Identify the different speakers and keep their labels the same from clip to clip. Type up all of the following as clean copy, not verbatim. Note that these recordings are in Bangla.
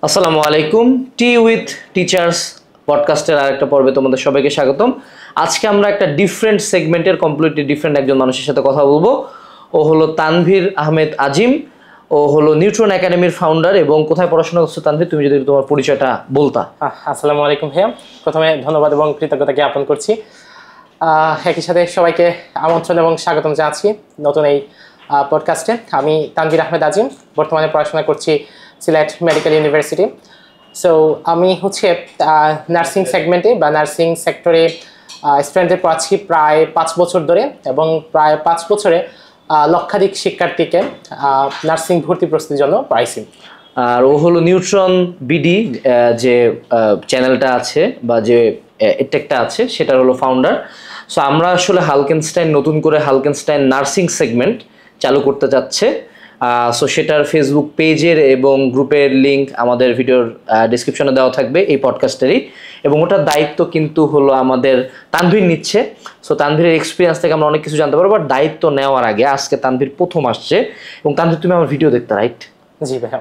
Speaker 1: আসসালামু আলাইকুম। টি উইথ টিচার্স পডকাস্টের আরেকটা পর্বে তোমাদের সবাইকে স্বাগতম। আজকে আমরা একটা ডিফারেন্ট সেগমেন্টের কমপ্লিটলি ডিফারেন্ট একজন মানুষের সাথে কথা বলবো। ও হলো তানভীর আহমেদ আজিম। ও হলো নিউট্রন একাডেমির ফাউন্ডার। এবং কোথায় পড়াশোনা করছো তানভীর, তুমি যদি তোমার পরিচয়টা বলতা।
Speaker 2: আসসালামু আলাইকুম ভাইয়া, প্রথমে ধন্যবাদ এবং কৃতজ্ঞতা জ্ঞাপন করছি। একই সাথে সবাইকে আমন্ত্রণ এবং স্বাগতম জানাচ্ছি নতুন এই পডকাস্টে। আমি তানভীর আহমেদ আজিম, বর্তমানে পড়াশোনা করছি সিলেট মেডিকেল ইউনিভার্সিটি। সো আমি হচ্ছে নার্সিং সেগমেন্টে বা নার্সিং সেক্টরে স্টুডেন্টদের পড়াচ্ছি প্রায় 5 বছর ধরে, এবং প্রায় 5 বছরে লক্ষাধিক শিক্ষার্থীকে নার্সিং ভর্তি প্রস্তুতির জন্য পড়াইছি।
Speaker 1: আর ও হলো নিউট্রন বিডি যে চ্যানেলটা আছে বা যে এটেকটা আছে সেটার হলো ফাউন্ডার। সো আমরা আসলে হালকেনস্টাইন নতুন করে হালকেনস্টাইন নার্সিং সেগমেন্ট চালু করতে যাচ্ছে। সো সেটার ফেসবুক পেজের এবং গ্রুপের লিঙ্ক আমাদের ভিডিওর ডিসক্রিপশনে দেওয়া থাকবে এই পডকাস্টেরই। এবং ওটার দায়িত্ব কিন্তু হলো আমাদের তানভীর নিচ্ছে। সো তানভীরের এক্সপিরিয়েন্স থেকে আমরা অনেক কিছু জানতে পারবো। বাট দায়িত্ব নেওয়ার আগে আজকে তানভীর প্রথম আসছে। এবং তানভীর, তুমি আমার ভিডিও দেখতে, রাইট?
Speaker 2: জি ভাই,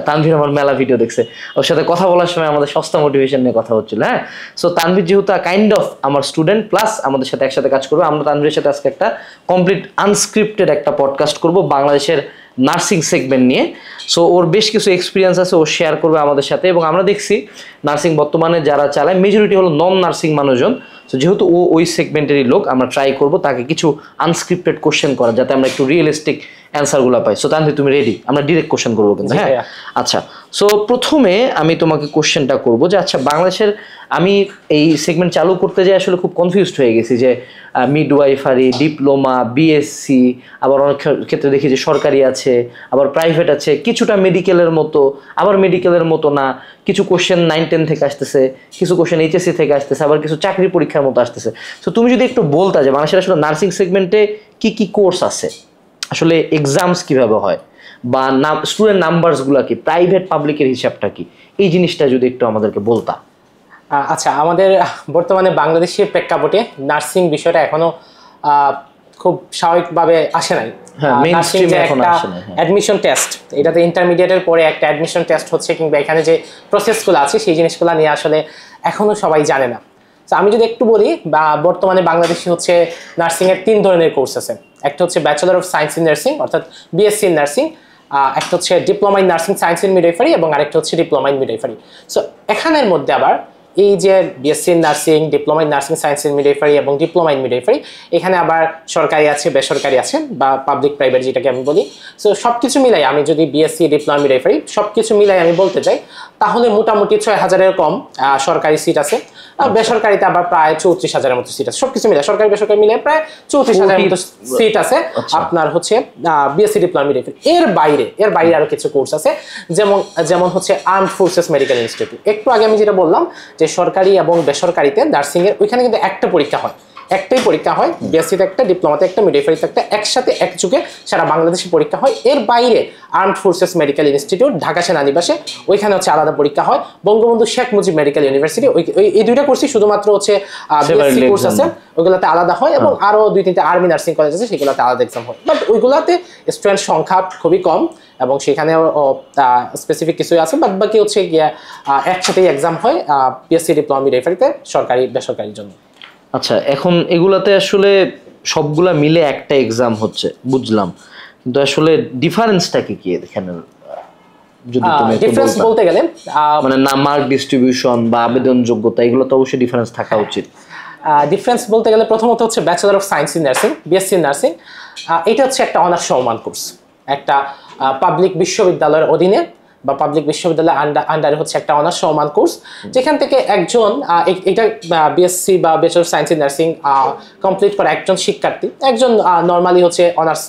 Speaker 1: তানভীর আমার মেলা ভিডিও দেখছে। ওর সাথে কথা বলার সময় আমাদের সস্তা মোটিভেশন নিয়ে কথা হচ্ছিল। হ্যাঁ, সো তানভীর যেহেতু কাইন্ড অফ আমার স্টুডেন্ট প্লাস আমাদের সাথে একসাথে কাজ করবে, আমরা তানভীরের সাথে আজকে একটা কমপ্লিট আনস্ক্রিপ্টেড একটা পডকাস্ট করব বাংলাদেশের নার্সিং সেগমেন্ট নিয়ে। সো ওর বেশ কিছু এক্সপিরিয়েন্স আছে, ও শেয়ার করবে আমাদের সাথে। এবং আমরা দেখছি নার্সিং বর্তমানে যারা চালায় মেজরিটি হলো নন নার্সিং মানুষজন। সো যেহেতু ও ওই সেগমেন্টেরই লোক, আমরা ট্রাই করব তাকে কিছু আনস্ক্রিপ্টেড কোশ্চেন করা, যাতে আমরা একটু রিয়েলিস্টিক অ্যান্সারগুলো পাই। সো তানভীর, তুমি রেডি? আমরা ডিরেক্ট কোশ্চেন করবো কিন্তু। হ্যাঁ, আচ্ছা। সো প্রথমে আমি তোমাকে কোশ্চেনটা করবো যে আচ্ছা, বাংলাদেশের আমি এই সেগমেন্ট চালু করতে যাই আসলে খুব কনফিউজড হয়ে গেছি যে মিডওয়াইফারি, ডিপ্লোমা, বিএসসি, আবার অনেক ক্ষেত্রে দেখি যে সরকারি আছে, আবার প্রাইভেট আছে, কিছুটা মেডিকেলের মতো, আবার মেডিকেলের মতো না। কিছু কোশ্চেন 9-10 থেকে আসতেছে, কিছু কোশ্চেন এইচএসসি থেকে আসতেছে, আবার কিছু চাকরি পরীক্ষার মতো আসতেছে। সো তুমি যদি একটু বলতা যে বাংলাদেশের আসলে নার্সিং সেগমেন্টে কি কি কোর্স আছে, আসলে এক্সামস কিভাবে হয়, বা স্টুডেন্ট নাম্বারসগুলো কি, প্রাইভেট পাবলিকের হিসাবটা কি, এই জিনিসটা যদি একটু আমাদেরকে বলতা।
Speaker 2: আচ্ছা, আমাদের বর্তমানে বাংলাদেশের প্রেক্ষাপটে নার্সিং বিষয়টা এখনো খুব স্বাভাবিকভাবে আসে নাই। নার্সিং যে একটা অ্যাডমিশন টেস্ট, এটাতে ইন্টারমিডিয়েটের পরে একটা অ্যাডমিশন টেস্ট হচ্ছে, কিংবা এখানে যে প্রসেসগুলো আছে সেই জিনিসগুলো নিয়ে আসলে এখনো সবাই জানে না। তো আমি যদি একটু বলি, বা বর্তমানে বাংলাদেশে হচ্ছে নার্সিংয়ের 3 ধরনের কোর্স আছে। একটা হচ্ছে bachelor of science in nursing, অর্থাৎ বিএসসি ইন নার্সিং। একটা হচ্ছে diploma in nursing science in midwifery, এবং আরেকটা হচ্ছে ডিপ্লোমা ইন মিডওয়াইফারি। সো এখানের মধ্যে আবার এই যে BSc in nursing, diploma in nursing science in midwifery এবং ডিপ্লোমা ইন মিডওয়াইফারি, এখানে আবার সরকারি আছে, বেসরকারি আছে, বা পাবলিক প্রাইভেট যেটাকে আমি বলি। সো সব কিছু মিলাই আমি যদি বিএসসি, ডিপ্লোমা, মিডওয়াইফারি সব কিছু মিলাই আমি বলতে চাই, তাহলে মোটামুটি 6,000-এর কম সরকারি সিট আছে। বেসরকারিতে আবার প্রায় 34,000-এর মতো সিট আছে। সবকিছু মিলে সরকারি বেসরকারি মিলে প্রায় 34,000-এর মতো সিট আছে আপনার হচ্ছে বিএসসি, ডিপ্লোমা, মিডওয়াইফারি। এর বাইরে আরো কিছু কোর্স আছে, যেমন হচ্ছে আর্মড ফোর্সেস মেডিকেল ইনস্টিটিউট। একটু আগে আমি যেটা বললাম যে সরকারি এবং বেসরকারিতে নার্সিং এর ওইখানে কিন্তু একটাই পরীক্ষা হয়, বিএসসিতে একটা, ডিপ্লোমাতে একটা, মিডওয়াইফারিতে একটা, একসাথে একযুগে সারা বাংলাদেশে পরীক্ষা হয়। এর বাইরে armed forces medical institute Dhaka সেনানিবাসে, ওইখানে হচ্ছে আলাদা পরীক্ষা হয়। বঙ্গবন্ধু শেখ মুজিব মেডিকেল ইউনিভার্সিটি, এই দুইটা কোর্সই শুধুমাত্র হচ্ছে বিএসসি কোর্স আছে, ওইগুলোতে আলাদা হয়। এবং আরো 2-3টা আর্মি নার্সিং কলেজ আছে, সেগুলোতে আলাদা এক্সাম হয়। বাট ওইগুলোতে স্টুডেন্ট সংখ্যা খুবই কম, এবং সেখানে স্পেসিফিক কিছুই আছে। বাদ বাকি হচ্ছে গিয়া একসাথেই এক্সাম হয় বিএসসি, ডিপ্লোমা, মিডওয়াইফারিতে, সরকারি বেসরকারির জন্য।
Speaker 1: আচ্ছা, এখন এগুলাতে আসলে সবগুলা মিলে একটা এক্সাম হচ্ছে, বুঝলাম, কিন্তু আসলে ডিফারেন্সটা কি এখানে? যদি তুমি
Speaker 2: ডিফারেন্স বলতে গেলে
Speaker 1: মানে মার্ক ডিস্ট্রিবিউশন বা আবেদন যোগ্যতা, এগুলো তো অবশ্যই ডিফারেন্স থাকা উচিত।
Speaker 2: ডিফারেন্স বলতে গেলে প্রথমত হচ্ছে bachelor of science in nursing, BSc in nursing. এটা হচ্ছে একটা অনার্স সমমান কোর্স, একটা পাবলিক বিশ্ববিদ্যালয়ের অধীনে বা পাবলিক বিশ্ববিদ্যালয়ের আন্ডারে হচ্ছে একটা অনার্স সমমান কোর্স, যেখান থেকে একজন এটা বিএসসি বা bachelor of science in nursing complete করা একজন শিক্ষার্থী, একজন নর্মালি হচ্ছে অনার্স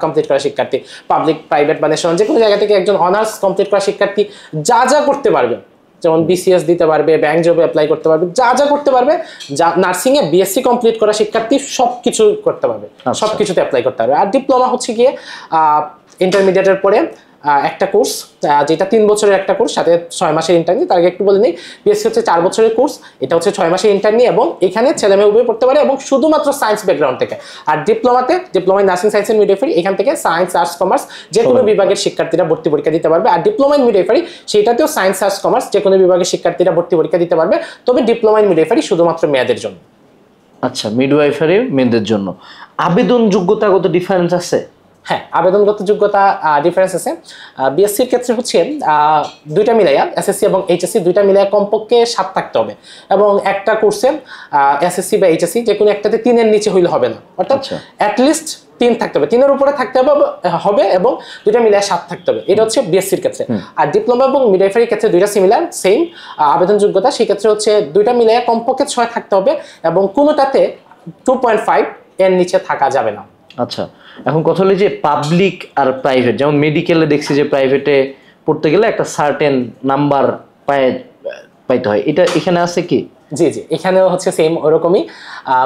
Speaker 2: কমপ্লিট করা শিক্ষার্থী, পাবলিক, প্রাইভেট বা ন্যাশনাল যে কোনো জায়গা থেকে একজন অনার্স কমপ্লিট করা শিক্ষার্থী যা করতে পারবে, যেমন বিসিএস দিতে পারবে, ব্যাংক জবে অ্যাপ্লাই করতে পারবে, যা করতে পারবে, নার্সিংয়ে বিএসসি কমপ্লিট করা শিক্ষার্থী সবকিছু করতে পারবে, সবকিছুতে অ্যাপ্লাই করতে পারবে। আর ডিপ্লোমা হচ্ছে গিয়ে ইন্টারমিডিয়েটের পরে একটা কোর্স, যেটা 3 বছরের একটা কোর্স, সাথে 6 মাসের ইন্টার্নি। তার আগে একটু বলে নিই, বিএসসি হচ্ছে 4 বছরের কোর্স, এটা হচ্ছে 6 মাসের ইন্টার্নি, এবং এখানে ছেলে মেয়ে উভয় পড়তে পারে এবং শুধুমাত্র সায়েন্স ব্যাকগ্রাউন্ড থেকে। আর ডিপ্লোমায় নার্সিং সায়েন্স এন্ড মিডওয়াইফারি, এখান থেকে সায়েন্স, আর্টস, কমার্স যে কোনো বিভাগের শিক্ষার্থীরা ভর্তি পরীক্ষা দিতে পারবে। আর ডিপ্লোমা ইন মিডওয়াইফারি সেটাতেও সায়েন্স, আর্টস, কমার্স যে কোনো বিভাগের শিক্ষার্থীরা ভর্তি পরীক্ষা দিতে পারবে, তবে ডিপ্লোমা ইন মিডওয়াইফারি শুধুমাত্র মেয়েদের জন্য।
Speaker 1: আচ্ছা, মিডওয়াইফারি মেয়েদের জন্য। আবেদন যোগ্যতাগত ডিফারেন্স আছে?
Speaker 2: হ্যাঁ, আবেদনগত যোগ্যতা ডিফারেন্স আছে। বিএসসির ক্ষেত্রে হচ্ছে দুইটা মিলাইয়া, এসএসসি এবং এইচএসসি দুইটা মিলাইয়া কমপক্ষে 7 থাকতে হবে, এবং একটা কোর্সে এসএসসি বা এইচএসসি যে কোনো একটাতে 3-এর নিচে হইলে হবে না, অর্থাৎ অ্যাটলিস্ট 3 থাকতে হবে, 3-এর উপরে থাকতে হবে এবং দুইটা মিলাইয়া 7 থাকতে হবে। এটা হচ্ছে বিএসসির ক্ষেত্রে। আর ডিপ্লোমা এবং মিডওয়াইফারির ক্ষেত্রে দুইটা সিমিলার, সেম আবেদন যোগ্যতা। সেই ক্ষেত্রে হচ্ছে দুইটা মিলাইয়া কমপক্ষে 6 থাকতে হবে, এবং কোনোটাতে 2.5 এর নিচে থাকা যাবে না।
Speaker 1: আচ্ছা, এখন কথা হলো যে পাবলিক আর প্রাইভেট, যেমন মেডিকেলে দেখছি যে প্রাইভেটে পড়তে গেলে একটা সার্টেন নাম্বার পাইতে হয়, এটা এখানে আছে কি?
Speaker 2: জি জি, এখানেও হচ্ছে সেম ওরকমই।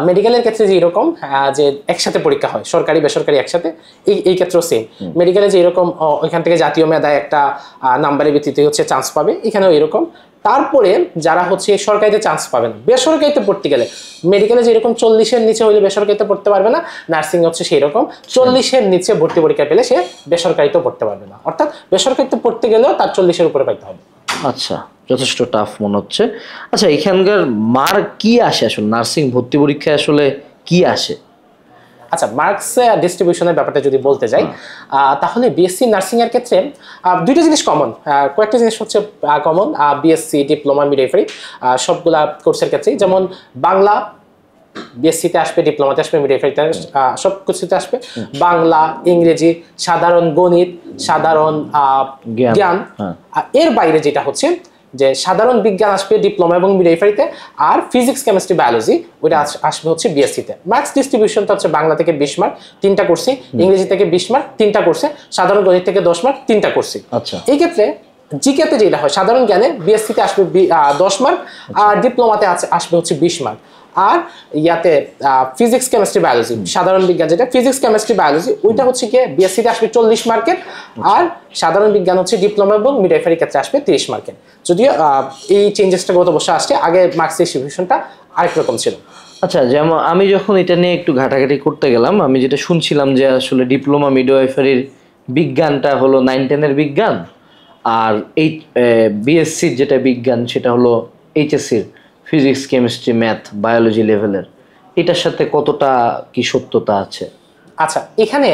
Speaker 2: মেডিকেলের ক্ষেত্রে যে এরকম যে একসাথে পরীক্ষা হয়, সরকারি বেসরকারি একসাথে, এই ক্ষেত্রেও সেম। মেডিকেলে যে এরকম ওইখান থেকে জাতীয় মেধায় একটা নাম্বারের ভিত্তিতে হচ্ছে চান্স পাবে, এখানেও এরকম। তারপরে যারা হচ্ছে সরকারিতে চান্স পাবে না, বেসরকারিতে পড়তে গেলে মেডিকেলে যেরকম 40-এর নিচে হইলে বেসরকারিতে পড়তে পারবে না, নার্সিং হচ্ছে সেই রকম 40-এর নিচে ভর্তি পরীক্ষা পেলে সে বেসরকারিতেও পড়তে পারবে না, অর্থাৎ বেসরকারিতে পড়তে গেলেও তার 40-এর উপরে পাইতে হবে।
Speaker 1: আচ্ছা, যথেষ্ট টাফ মনে হচ্ছে। আচ্ছা, এখানকার মার্ক কি আসে আসলে নার্সিং ভর্তি পরীক্ষায়, আসলে কি আসে?
Speaker 2: আচ্ছা, মার্কস ডিস্ট্রিবিউশনের ব্যাপারটা যদি বলতে যাই, তাহলে বিএসসি নার্সিং এর ক্ষেত্রে দুইটা জিনিস কমন, কয়েকটা জিনিস হচ্ছে কমন বিএসসি, ডিপ্লোমা, মিডওয়াইফারি সবগুলা কোর্সের ক্ষেত্রে। যেমন বাংলা বিএসসিতে আসবে, ডিপ্লোমাতে আসবে, মিডওয়াইফারিতে সব কিছুতে আসবে। বাংলা, ইংরেজি, সাধারণ গণিত, সাধারণ জ্ঞান। এর বাইরে যেটা হচ্ছে যে সাধারণ বিজ্ঞান আসবে ডিপ্লোমা এবং মিডওয়াইফারিতে, আর ফিজিক্স, কেমিস্ট্রি, বায়োলজি ওইটা আসবে হচ্ছে বিএসসিতে। মার্কস ডিস্ট্রিবিউশনটা হচ্ছে বাংলা থেকে 20 মার্ক 3টা কোর্সে, ইংরেজি থেকে 20 মার্ক 3টা কোর্সে, সাধারণ গণিত থেকে 10 মার্ক 3টা কোর্সে।
Speaker 1: আচ্ছা,
Speaker 2: এই ক্ষেত্রে জিকেতে যেটা হয়, সাধারণ জ্ঞানে বিএসসিতে আসবে 10 মার্ক, আর ডিপ্লোমাতে আসবে হচ্ছে 20 মার্ক। আর ইয়াতে ফিজিক্স, কেমিস্ট্রি, বায়োলজি, সাধারণ বিজ্ঞান যেটা ফিজিক্স, কেমিস্ট্রি, বায়োলজি ওইটা হচ্ছে গিয়ে বিএসসিতে আসবে 40 মার্কের, আর সাধারণ বিজ্ঞান হচ্ছে ডিপ্লোমা এবং মিডওয়াইফারির ক্ষেত্রে আসবে 30 মার্কের। যদিও এই চেঞ্জেসটা গত বছর আসছে, আগে মার্কস ডিস্ট্রিবিউশনটা আরেক রকম ছিল।
Speaker 1: আচ্ছা, যেমন আমি যখন এটা নিয়ে একটু ঘাটাঘাটি করতে গেলাম, আমি যেটা শুনছিলাম যে আসলে ডিপ্লোমা মিডওয়াইফারির বিজ্ঞানটা হলো 9-10-এর বিজ্ঞান, আর এই বিএসসির যেটা বিজ্ঞান সেটা হলো এইচএসসির ফিজিক্স, কেমিস্ট্রি, ম্যাথ, বায়োলজি লেভেলের। এটার সাথে কতটা কি সত্যতা আছে?
Speaker 2: আচ্ছা, এখানে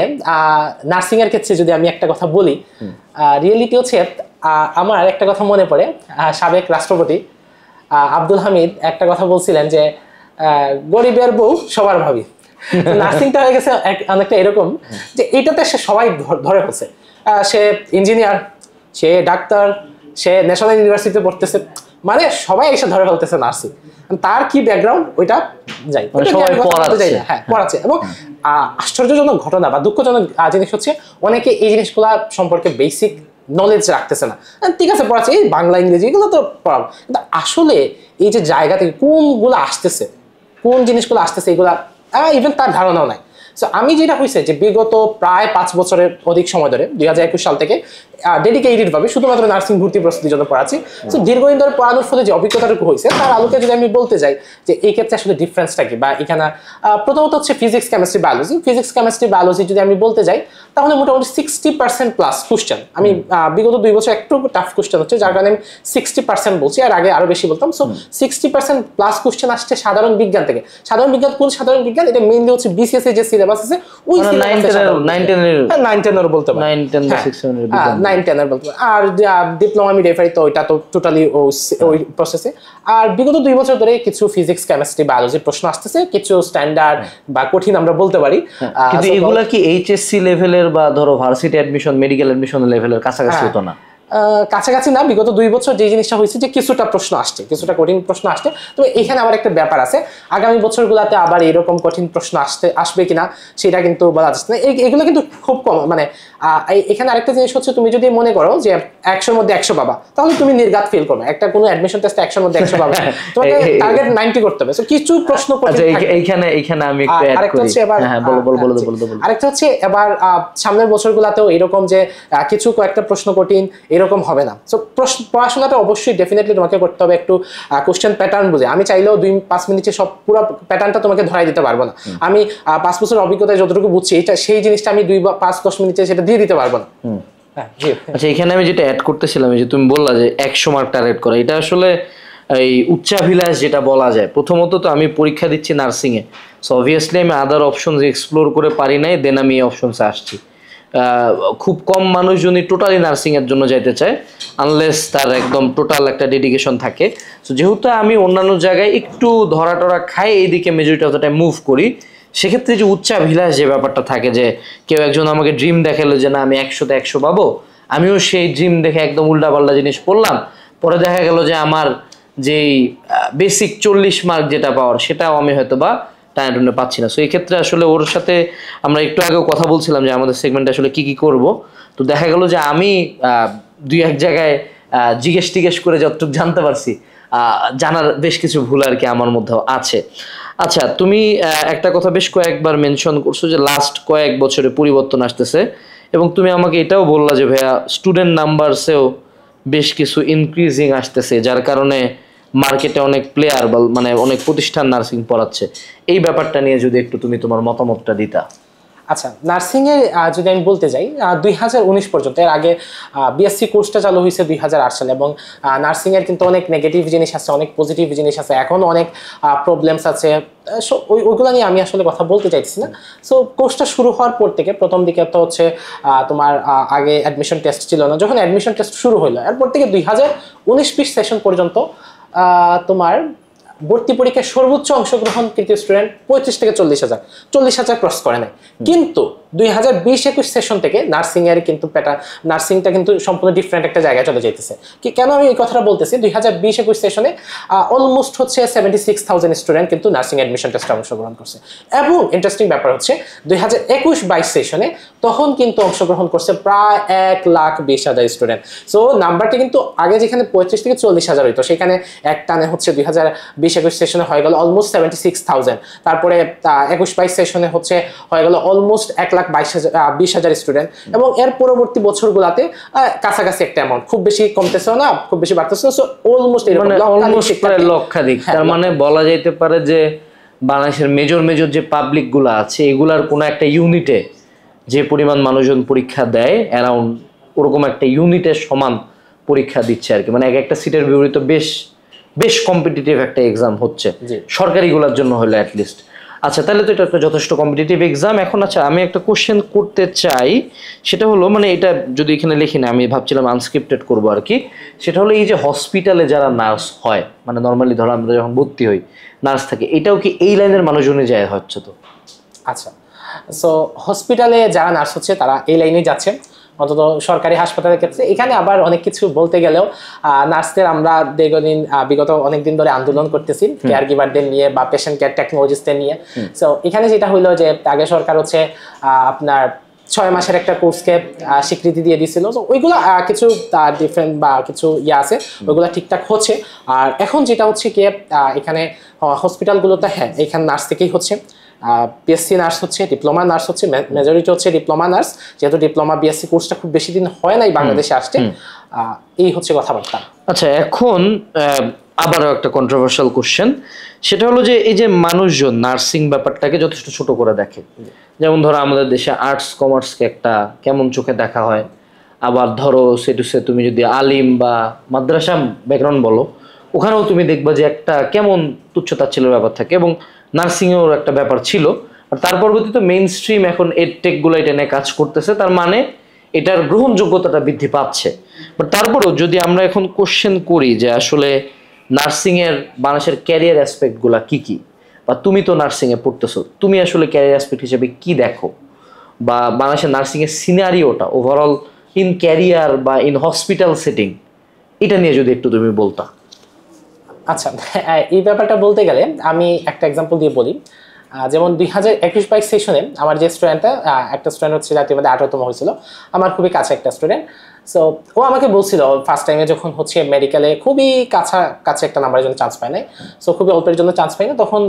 Speaker 2: নার্সিং এর ক্ষেত্রে যদি আমি একটা কথা বলি, রিয়েলিটি হচ্ছে আমার একটা কথা মনে পড়ে, সাবেক রাষ্ট্রপতি আব্দুল হামিদ একটা কথা বলছিলেন যে গরিবের বউ সবার ভাবি। নার্সিংটা হয়ে গেছে অনেকটা এরকম যে এটাতে সে সবাই ধরে ফেলছে, সে ইঞ্জিনিয়ার, সে ডাক্তার, সে ন্যাশনাল ইউনিভার্সিটিতে পড়তেছে, মানে সবাই এসে ধরে ফেলতেছে নার্সিং। তার কি ব্যাকগ্রাউন্ড ওইটা যাই, হ্যাঁ পড়াচ্ছে। এবং আশ্চর্যজনক ঘটনা বা দুঃখজনক জিনিস হচ্ছে অনেকে এই জিনিসগুলা সম্পর্কে বেসিক নলেজ রাখতেছে না। ঠিক আছে, পড়াচ্ছে এই বাংলা, ইংরেজি এগুলো তো পড়াবো, কিন্তু আসলে এই যে জায়গা থেকে কোনগুলো আসতেছে, কোন জিনিসগুলো আসতেছে, এগুলা ইভেন তার ধারণাও নাই। সো আমি যেটা হয়েছে যে বিগত প্রায় 5 বছরের অধিক সময় ধরে 2021 সাল থেকে ডেডিকেটেড ভাবে শুধুমাত্র নার্সিং ভর্তি প্রস্তুতির জন্য পড়াচ্ছি। সো দীর্ঘদিন ধরে পড়ানোর ফলে যে অভিজ্ঞতাটুকু হয়েছে তার আলোকে যদি আমি বলতে যাই যে এই ক্ষেত্রে আসলে ডিফারেন্সটা কি, বা এখানে প্রথমত হচ্ছে physics, chemistry, biology. Physics, chemistry, biology যদি আমি বলতে যাই তাহলে মোটামুটি 60% প্লাস কোশ্চেন, আমি বিগত 2 বছর একটু টাফ কোশ্চেন হচ্ছে যার কারণে আমি 60% বলছি, আর আগে আরো বেশি বলতাম। সো 60% প্লাস কোশ্চেন আসছে সাধারণ বিজ্ঞান থেকে। সাধারণ বিজ্ঞান কোন সাধারণ বিজ্ঞান? এটা মেইনলি হচ্ছে বিসিএস এর যে সিলেবাস আছে ওই সিলেবাসে 9-10 বলতে পারি, 9-10 বলতে পারি। আর ডিপ্লোমা মিডওয়াইফারি তো ওইটা তো টোটালি ওই প্রসেসে। আর বিগত 2 বছর ধরে কিছু ফিজিক্স, কেমিস্ট্রি, বায়োলজি প্রশ্ন আসতেছে, কিছু স্ট্যান্ডার্ড বা কঠিন আমরা বলতে পারি।
Speaker 1: কিন্তু এগুলা কি এইচএসসি লেভেলের বা ধরো ভার্সিটি অ্যাডমিশন, মেডিকেল অ্যাডমিশন লেভেলের কাছাকাছি হতো না?
Speaker 2: কাছাকাছি না, বিগত 2 বছর যে জিনিসটা হয়েছে যে কিছুটা প্রশ্ন আসছে, কিছুটা কঠিন প্রশ্ন আসছে। তবে এখানে আবার একটা ব্যাপার আছে, আগামী বছরগুলোতে আবার এরকম কঠিন প্রশ্ন আসবে কিনা সেটা কিন্তু বলা যাচ্ছে না। এগুলো কিন্তু খুব কম, মানে এখানে আরেকটা জিনিস হচ্ছে, তুমি যদি মনে করো যে 100-র মধ্যে 100 পাবা, তাহলে তুমি নির্ঘাত ফেল করবে। একটা কোনো অ্যাডমিশন টেস্টে 100-র মধ্যে 100 পাবে, তোমাকে টার্গেট 90 করতে হবে। সো কিছু প্রশ্ন কঠিন থাকবে।
Speaker 1: এইখানে আমি একটু অ্যাড করি। হ্যাঁ, বলো।
Speaker 2: আরেকটা হচ্ছে এবার সামনের বছরগুলোতেও এরকম যে কিছু কয়েকটা প্রশ্ন কঠিন এরকম হবে না। সো পড়াশোনাটা অবশ্যই ডেফিনেটলি তোমাকে করতে হবে একটু কোশ্চেন প্যাটার্ন বুঝে। আমি চাইলেও 2-5 মিনিটে সব পুরো প্যাটার্নটা তোমাকে ধরাই দিতে পারবো না। আমি 5 বছর অভিজ্ঞতায় যতটুকু বুঝছি সেই জিনিসটা আমি 2-5-10 মিনিটে সেটা দিয়ে দিতে পারবো না।
Speaker 1: আচ্ছা, এখানে আমি যেটা অ্যাড করতেছিলাম, যে তুমি বললা যে 100 মার্ক টার্গেট করা, এটা আসলে এই উচ্চাভিলাষ যেটা বলা যায়। প্রথমত তো আমি পরীক্ষা দিচ্ছি নার্সিং এ, সো অবভিয়াসলি আমি আদার অপশনস এক্সপ্লোর করে পারি নাই, দেন আমি এই অপশনসে আসছি। খুব কম মানুষজনই টোটালি নার্সিং এর জন্য যাইতে চায়, আনলেস তার একদম টোটাল একটা ডেডিকেশন থাকে। সো যেহেতু আমি অন্যান্য জায়গায় একটু ধরা টরা খাই, এইদিকে majority of the time move করি, সেক্ষেত্রে যে উচ্চাভিলাষ যে ব্যাপারটা থাকে, যে কেউ একজন আমাকে ড্রিম দেখালো যে না আমি 100-তে 100 পাবো, আমিও সেই ড্রিম দেখে একদম উল্টাপাল্টা জিনিস পড়লাম, পরে দেখা গেল যে আমার যেই বেসিক 40 মার্ক যেটা পাওয়ার, সেটাও আমি হয়তো বা টানাটুনে পাচ্ছি না। সো এই ক্ষেত্রে আসলে ওর সাথে আমরা একটু আগেও কথা বলছিলাম যে আমাদের সেগমেন্টে আসলে কি কি করব। তো দেখা গেল যে আমি 2-1 জায়গায় জিজ্ঞেস করে যতটুকু জানতে পারছি, জানার বেশ কিছু ভুল আর কি আমার মধ্যেও আছে। আচ্ছা, তুমি একটা কথা বেশ কয়েকবার মেনশন করছো যে লাস্ট কয়েক বছরে পরিবর্তন আসতেছে, এবং তুমি আমাকে এটাও বললা যে ভাইয়া স্টুডেন্ট নাম্বারসেও বেশ কিছু ইনক্রিজিং আসতেছে, যার কারণে মার্কেটে অনেক প্লেয়ার বা মানে অনেক প্রতিষ্ঠান নার্সিং পড়াচ্ছে। এই ব্যাপারটা নিয়ে যদি একটু তুমি তোমার মতামতটা দিতা।
Speaker 2: আচ্ছা, নার্সিং এর যদি আমি বলতে যাই 2019 পর্যন্ত, এর আগে বিএসসি কোর্সটা চালু হয়েছে 2008 সালে, এবং নার্সিং এর কিন্তু অনেক নেগেটিভ জিনিস আছে, অনেক পজিটিভ জিনিস আছে, এখন অনেক প্রবলেমস আছে। ওইগুলো নিয়ে আমি আসলে কথা বলতে চাইছি না। সো কোর্সটা শুরু হওয়ার পর থেকে প্রথম দিকে তো হচ্ছে তোমার আগে অ্যাডমিশন টেস্ট ছিল না। যখন অ্যাডমিশন টেস্ট শুরু হলো, এরপর থেকে 2019-20 সেশন পর্যন্ত তোমার ভর্তি পরীক্ষায় সর্বোচ্চ অংশগ্রহণকৃত স্টুডেন্ট 35 থেকে 40,000 ক্রস করে নাই। কিন্তু 2020-21 সেশন থেকে নার্সিং এর কিন্তু নার্সিংটা কিন্তু সম্পূর্ণ ডিফারেন্ট একটা জায়গায় চলে যাইতেছে। কেন আমি এই কথাটা বলতেছি, 2020-21 সেশনে অলমোস্ট হচ্ছে 76,000 স্টুডেন্ট কিন্তু নার্সিং অ্যাডমিশন টেস্টে অংশগ্রহণ করছে। এবং ইন্টারেস্টিং ব্যাপার হচ্ছে 2021-22 সেশনে তখন কিন্তু অংশগ্রহণ করছে প্রায় 1,20,000 স্টুডেন্ট। সো নাম্বারটা কিন্তু আগে যেখানে 35 থেকে 40,000 হইতো, সেখানে এক টানে হচ্ছে 2020-21 সেশনে হয়ে গেল অলমোস্ট 76,000। তারপরে 21-22 সেশনে হচ্ছে হয়ে গেল অলমোস্ট 1,20,000 স্টুডেন্ট। এবং এর পরবর্তী বছরগুলোতে কাছাকাছি একটা অ্যামাউন্ট, খুব বেশি কমতেছে না, খুব বেশি বাড়তেছে না। সো অলমোস্ট
Speaker 1: লক্ষাধিক। তার মানে বলা যাইতে পারে যে বাংলাদেশের মেজর যে পাবলিক গুলো আছে, এগুলার কোনো একটা ইউনিটে যে পরিমাণ মানুষজন পরীক্ষা দেয়, অ্যারাউন্ড ওরকম একটা ইউনিটের সমান পরীক্ষা দিচ্ছে আর কি। মানে একটা সিটের বিপরীতে বেশ কম্পিটিটিভ একটা এক্সাম হচ্ছে সরকারিগুলোর জন্য হলো অ্যাটলিস্ট। আচ্ছা, তাহলে তো এটা একটা যথেষ্ট কম্পিটিটিভ এক্সাম। এখন আচ্ছা, আমি একটা কোশ্চেন করতে চাই, সেটা হলো মানে এটা যদি এখানে লিখি না, আমি ভাবছিলাম আনস্ক্রিপ্টেড করবো আর কি। সেটা হলো এই যে হসপিটালে যারা নার্স হয়, মানে নর্মালি ধরো আমরা যখন ভর্তি হই নার্স থাকে, এটাও কি এই লাইনের মানুষজনই যায় হচ্ছে? তো
Speaker 2: আচ্ছা, সো হসপিটালে যারা নার্স হচ্ছে তারা এই লাইনে যাচ্ছে, অন্তত সরকারি হাসপাতালের ক্ষেত্রে। এখানে আবার অনেক কিছু বলতে গেলেও নার্সদের আমরা বিগত অনেকদিন ধরে আন্দোলন করতেছি কেয়ার গিভারদের নিয়ে বা পেশেন্ট কেয়ার টেকনোলজিস্টদের নিয়ে। সো এখানে যেটা হইলো যে আগে সরকার হচ্ছে আপনার 6 মাসের একটা কোর্সকে স্বীকৃতি দিয়ে দিছিল। তো ওইগুলো কিছু ডিফারেন্ট বা কিছু আছে, ওইগুলো ঠিকঠাক হচ্ছে। আর এখন যেটা হচ্ছে কি এখানে হসপিটালগুলোতে, হ্যাঁ এখানে নার্স থেকেই হচ্ছে, বিএসসি নার্স হচ্ছে, ডিপ্লোমা নার্স হচ্ছে, মেজরিটি হচ্ছে ডিপ্লোমা নার্স, যেহেতু ডিপ্লোমা বিএসসি কোর্সটা খুব বেশি দিন হয় নাই বাংলাদেশে আসছে। এই হচ্ছে কথাবার্তা।
Speaker 1: আচ্ছা, এখন আবারও একটা কন্ট্রোভার্সিয়াল কোশ্চেন, সেটা হলো যে এই যে মানুষজন নার্সিং ব্যাপারটাকে যথেষ্ট ছোট করে দেখে। যেমন ধরো আমাদের দেশে আর্টস কমার্সকে একটা কেমন চোখে দেখা হয়, আবার ধরো সে তুমি যদি আলিম বা মাদ্রাসা ব্যাকগ্রাউন্ড বলো, ওখানেও তুমি দেখবা যে একটা কেমন তুচ্ছতাচ্ছিল্যের ব্যাপার থাকে, এবং নার্সিংয়েও একটা ব্যাপার ছিল। আর তার পরবর্তীতে মেইন স্ট্রিম এখন এডটেকগুলো এটা নিয়ে কাজ করতেছে, তার মানে এটার গ্রহণযোগ্যতাটা বৃদ্ধি পাচ্ছে। বাট তারপরেও যদি আমরা এখন কোশ্চেন করি যে আসলে নার্সিংয়ের বাংলাদেশের ক্যারিয়ার অ্যাসপেক্টগুলো কি কি, বা তুমি তো নার্সিংয়ে পড়তেছো, তুমি আসলে ক্যারিয়ার অ্যাসপেক্ট হিসেবে কি দেখো, বা বাংলাদেশের নার্সিংয়ের সিনারিওটা ওভারঅল ইন ক্যারিয়ার বা ইন হসপিটাল সেটিং, এটা নিয়ে যদি একটু তুমি বলতা।
Speaker 2: আচ্ছা, এই ব্যাপারটা বলতে গেলে আমি একটা এক্সাম্পল দিয়ে বলি। যেমন 2021-22 সেশনে আমার যে স্টুডেন্টটা, একটা স্টুডেন্ট হচ্ছে জাতীয় মধ্যে 18তম হয়েছিল, আমার খুবই কাছে একটা স্টুডেন্ট। সো ও আমাকে বলছিল ফার্স্ট টাইমে যখন হচ্ছে মেডিকেলে খুবই কাছে একটা নাম্বারের জন্য চান্স পায় নাই, সো খুবই অল্পের জন্য চান্স পাই না, তখন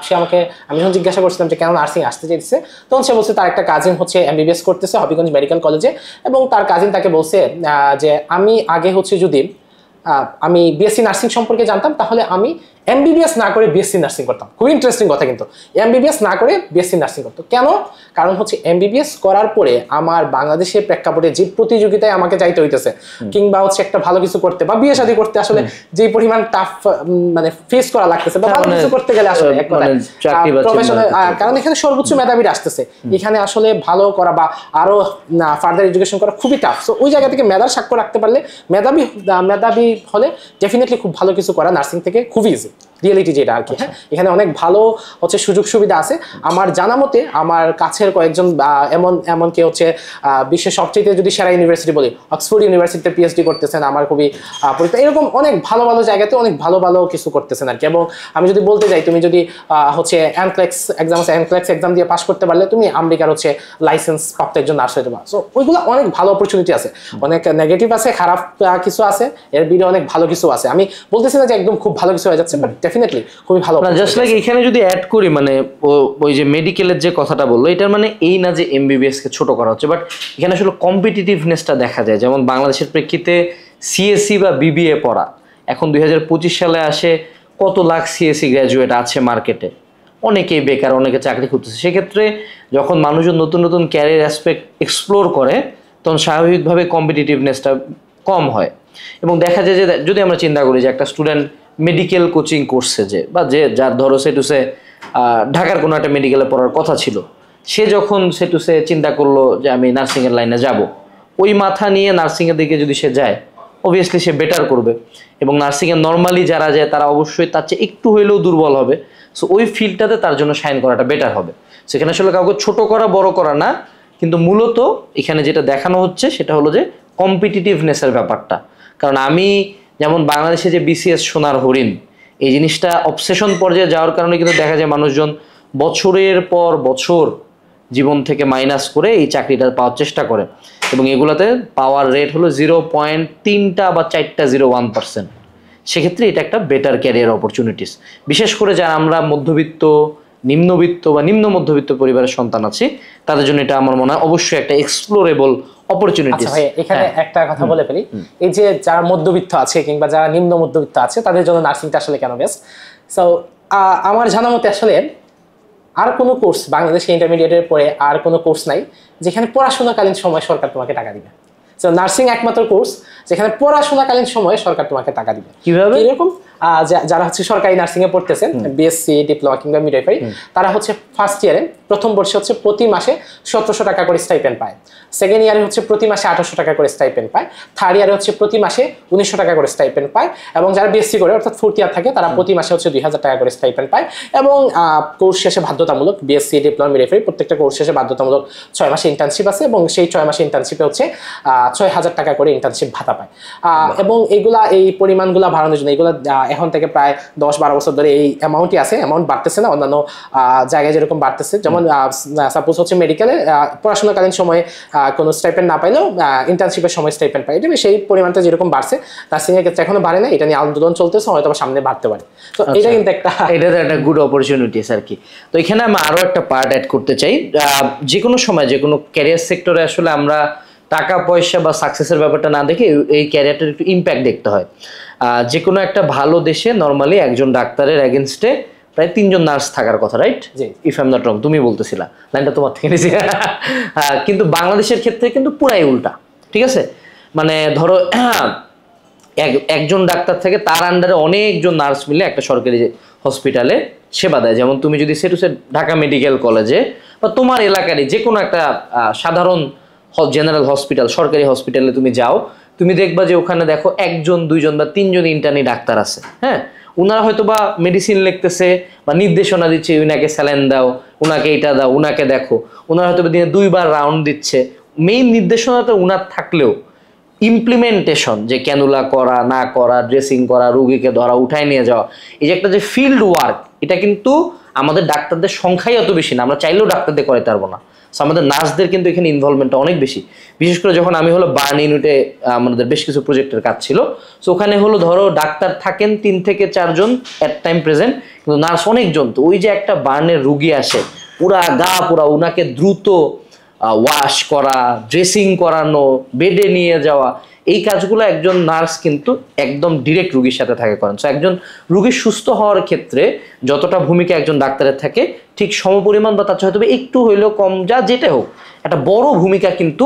Speaker 2: সে আমাকে, আমি যখন জিজ্ঞাসা করছিলাম যে কেন নার্সিং আসতে চাইছে, তখন সে বলছে তার একটা কাজিন হচ্ছে এমবিবিএস করতেছে হবিগঞ্জ মেডিকেল কলেজে, এবং তার কাজিন তাকে বলছে যে আমি আগে হচ্ছে যদি আমি বিএসসি নার্সিং সম্পর্কে জানতাম তাহলে আমি এমবিবিএস না করে বিএসসি নার্সিং করতাম। খুবই ইন্টারেস্টিং কথা, কিন্তু এমবিবিএস না করে বিএসসি নার্সিং করতো কেন? কারণ হচ্ছে এমবিবিএস করার পরে আমার বাংলাদেশের প্রেক্ষাপটে যে প্রতিযোগিতায় আমাকে যাইতে হইতেছে, কিংবা হচ্ছে একটা ভালো কিছু করতে বা বিয়ে শাদী করতে আসলে যে পরিমাণ টাফ মানে ফেস করা লাগতেছে, বা ভালো কিছু করতে গেলে আসলে এক কথায় প্রফেশনাল, কারণ এখানে সর্বোচ্চ মেধাবীরা আসতেছে, এখানে আসলে ভালো করা বা আরো ফার্দার এডুকেশন করা খুবই টাফ। সো ওই জায়গা থেকে মেধার সাক্ষ্য রাখতে পারলে, মেধাবী হলে ডেফিনেটলি খুব ভালো কিছু করা নার্সিং থেকে খুবই ইজি, রিয়েলিটি যেটা আর কি। হ্যাঁ, এখানে অনেক ভালো হচ্ছে সুযোগ সুবিধা আছে। আমার জানা মতে আমার কাছের কয়েকজন এমন কে হচ্ছে বিশ্বের সবচেয়ে যদি সেরা ইউনিভার্সিটি বলি অক্সফোর্ড ইউনিভার্সিটিতে পিএইচডি করতেছেন, আমার খুবই পরিচিত, এরকম অনেক ভালো ভালো জায়গাতে অনেক ভালো ভালো কিছু করতেছেন আর কি। এবং আমি যদি বলতে যাই, তুমি যদি হচ্ছে এনক্লেক্স এক্সাম দিয়ে পাস করতে পারলে তুমি আমেরিকার হচ্ছে লাইসেন্স প্রাপ্ত একজন নার্স হতে পারো। সো ওইগুলো অনেক ভালো অপরচুনিটি আছে, অনেক নেগেটিভ আছে, খারাপ কিছু আছে, এর ভিডিও অনেক ভালো কিছু আছে। আমি বলতেছি না যে একদম খুব ভালো কিছু হয়ে যাচ্ছে, বাট ডেফিনেটলি খুবই ভালো।
Speaker 1: জাস্ট লাইক এখানে যদি অ্যাড করি, মানে ওই যে মেডিকেলের যে কথাটা বললো, এটার মানে এই না যে এমবিবিএস কে ছোট করা হচ্ছে, বাট এখানে আসলে কম্পিটিটিভনেসটা দেখা যায়। যেমন বাংলাদেশের প্রেক্ষিতে সিএসসি বা বিবিএ পড়া এখন 2025 সালে আসে, কত লাখ সিএসসি গ্র্যাজুয়েট আছে মার্কেটে, অনেকেই বেকার, অনেকে চাকরি খুঁজতেছে। সেক্ষেত্রে যখন মানুষজন নতুন নতুন ক্যারিয়ার অ্যাসপেক্ট এক্সপ্লোর করে, তখন স্বাভাবিকভাবে কম্পিটিটিভনেসটা কম হয়। এবং দেখা যায় যে যদি আমরা চিন্তা করি যে একটা স্টুডেন্ট মেডিকেল কোচিং করছে, যে বা যে যার ধরো সেটুসে ঢাকার কোনো একটা মেডিকেলে পড়ার কথা ছিল, সে যখন সেটুসে চিন্তা করলো যে আমি নার্সিংয়ের লাইনে যাব, ওই মাথা নিয়ে নার্সিংয়ের দিকে যদি সে যায়, অবভিয়াসলি সে বেটার করবে। এবং নার্সিংয়ে নর্মালি যারা যায় তারা অবশ্যই তার চেয়ে একটু হইলেও দুর্বল হবে। সো ওই ফিল্ডটাতে তার জন্য শাইন করাটা বেটার হবে। সেখানে আসলে কাউকে ছোট করা বড় করা না, কিন্তু মূলত এখানে যেটা দেখানো হচ্ছে সেটা হলো যে কম্পিটিটিভনেসের ব্যাপারটা। কারণ আমি যেমন বাংলাদেশে যে বিসিএস সোনার হরিণ, এই জিনিসটা অবসেশন পর্যায়ে যাওয়ার কারণে কিন্তু দেখা যায় মানুষজন বছরের পর বছর জীবন থেকে মাইনাস করে এই চাকরিটা পাওয়ার চেষ্টা করে, এবং এগুলাতে পাওয়ার রেট হলো 0.3 বা 4.01%। সেক্ষেত্রে এটা একটা বেটার ক্যারিয়ার অপরচুনিটিস, বিশেষ করে যারা আমরা মধ্যবিত্ত, নিম্নবিত্ত বা নিম্ন মধ্যবিত্ত পরিবারের সন্তান আছি, তাদের জন্য এটা আমার মনে হয় অবশ্যই একটা এক্সপ্লোরেবল অপরচুনিটিস।
Speaker 2: এখানে একটা কথা বলে ফেলি, এই যে যারা মধ্যবিত্ত আছে কিংবা যারা নিম্ন মধ্যবিত্ত আছে, তাদের জন্য নার্সিংটা আসলে কেন বেস্ট? সো আমার জানা মতে আসলে আর কোনো কোর্স বাংলাদেশে ইন্টারমিডিয়েটের পরে আর কোনো কোর্স নাই যেখানে পড়াশোনাকালীন সময় সরকার তোমাকে টাকা দিবে। সো নার্সিং একমাত্র কোর্স যেখানে পড়াশোনাকালীন সময়ে সরকার তোমাকে টাকা দিবে।
Speaker 1: কিভাবে?
Speaker 2: এরকম যারা হচ্ছে সরকারি নার্সিং এ পড়তেছেন, বিএসসি, ডিপ্লোমা কিংবা মিডওয়াইফারি, তারা হচ্ছে ফার্স্ট ইয়ারে প্রথম বর্ষে হচ্ছে প্রতি মাসে 1700 টাকা করে স্টাইপেন্ড পায়, সেকেন্ড ইয়ারে হচ্ছে প্রতি মাসে 1800 টাকা করে স্টাইপেন্ড পায়, থার্ড ইয়ারে হচ্ছে প্রতি মাসে 1900 টাকা করে স্টাইপেন্ড পায়, এবং যারা বিএসসি করে অর্থাৎ ফোর্থ ইয়ার থাকে তারা প্রতি মাসে হচ্ছে 2000 টাকা করে স্টাইপেন্ড পায়। এবং কোর্স শেষে বাধ্যতামূলক, বিএসসি, ডিপ্লোমা, মিডওয়াইফারি প্রত্যেকটা কোর্স শেষে বাধ্যতামূলক 6 মাসে ইন্টার্নশিপ আছে, এবং সেই 6 মাসে ইন্টার্নশিপে হচ্ছে 6000 টাকা করে ইন্টার্নশিপ ভাতা পায়। এবং এইগুলা, এই পরিমাণগুলা বাড়ানোর জন্য, এইগুলা এখন থেকে প্রায় 10-12 বছর ধরে এই অ্যামাউন্টই আছে, অ্যামাউন্ট বাড়তেছে না, অন্যান্য জায়গায় যেরকম বাড়তেছে। যেমন সাপোজ হচ্ছে মেডিকেলে পড়াশোনাকালীন সময়ে কোনো স্টাইপেন্ড না পাইলেও ইন্টার্নশিপের সময় স্টাইপেন্ড পাই, এটা সেই পরিমাণটা যেরকম বাড়ছে, নার্সিংয়ের ক্ষেত্রে এখনো বাড়ে না, এটা নিয়ে আন্দোলন চলতেছে, হয়তো সামনে বাড়তে পারে। তো এটা কিন্তু একটা
Speaker 1: গুড অপরচুনিটিস আর কি। তো এখানে আমি আরো একটা পার্ট অ্যাড করতে চাই, যে কোনো সময় যে কোনো ক্যারিয়ার সেক্টরে আসলে আমরা টাকা পয়সা বা সাকসেসের ব্যাপারটা না দেখে এই ক্যারিয়ারটার একটু ইম্প্যাক্ট দেখতে হয়। যে কোনো একটা ভালো দেশে নর্মালি একজন ডাক্তারের এগেনস্টে প্রায় 3 জন নার্স থাকার কথা, right? If I am not wrong, তুমি বলতেছিলা, লাইনটা তোমার থেকে নিয়েছি। কিন্তু বাংলাদেশের ক্ষেত্রে কিন্তু পুরাই উল্টা, ঠিক আছে? মানে ধরো একজন ডাক্তার থেকে তার আন্ডারে অনেকজন নার্স মিলে একটা সরকারি হসপিটালে সেবা দেয়। যেমন তুমি যদি সেটুসে ঢাকা মেডিকেল কলেজে বা তোমার এলাকারই যে কোনো একটা সাধারণ জেনারেল হসপিটাল, সরকারি হসপিটালে তুমি যাও, তুমি দেখবা যে ওখানে দেখো 1জন 2জন বা 3জন ইন্টার্নি ডাক্তার আছে। হ্যাঁ, ওনারা হয়তো বা মেডিসিন লিখতেছে বা নির্দেশনা দিচ্ছে, উনাকে স্যালাইন দাও, উনাকে এটা দাও, উনাকে দেখো। ওনারা হয়তো দিনে 2বার রাউন্ড দিচ্ছে, মেইন নির্দেশনাটা উনার থাকলেও ইমপ্লিমেন্টেশন, যে ক্যানুলা করা না করা, ড্রেসিং করা, রোগীকে ধরা, উঠায় নিয়ে যাওয়া, এই যে একটা যে ফিল্ড ওয়ার্ক, এটা কিন্তু আমাদের ডাক্তারদের সংখ্যাই অত বেশি না, আমরা চাইলেও ডাক্তারদের করাতে পারবো না। সো আমাদের নার্সদের কিন্তু এখানে ইনভলভমেন্টটা অনেক বেশি। বিশেষ করে যখন আমি হলো বার্ন ইউনিটে আমাদের বেশ কিছু প্রজেক্টের কাজ ছিল, সো ওখানে হলো ধরো ডাক্তার থাকেন 3 থেকে 4 জন এট টাইম প্রেজেন্ট, কিন্তু নার্স অনেকজন। তো ওই যে একটা বার্নের রুগী আসে, পুরা গা পুরা, ওনাকে দ্রুত ওয়াশ করা, ড্রেসিং করানো, বেডে নিয়ে যাওয়া, এই কাজগুলো একজন নার্স কিন্তু একদম ডিরেক্ট রুগীর সাথে থাকে করেন। সো একজন রুগীর সুস্থ হওয়ার ক্ষেত্রে যতটা ভূমিকা একজন ডাক্তারের থাকে, ঠিক সমপরিমাণ বা তার চেয়ে হয়তো একটু হইলেও কম, যা যেটা হোক, একটা বড় ভূমিকা কিন্তু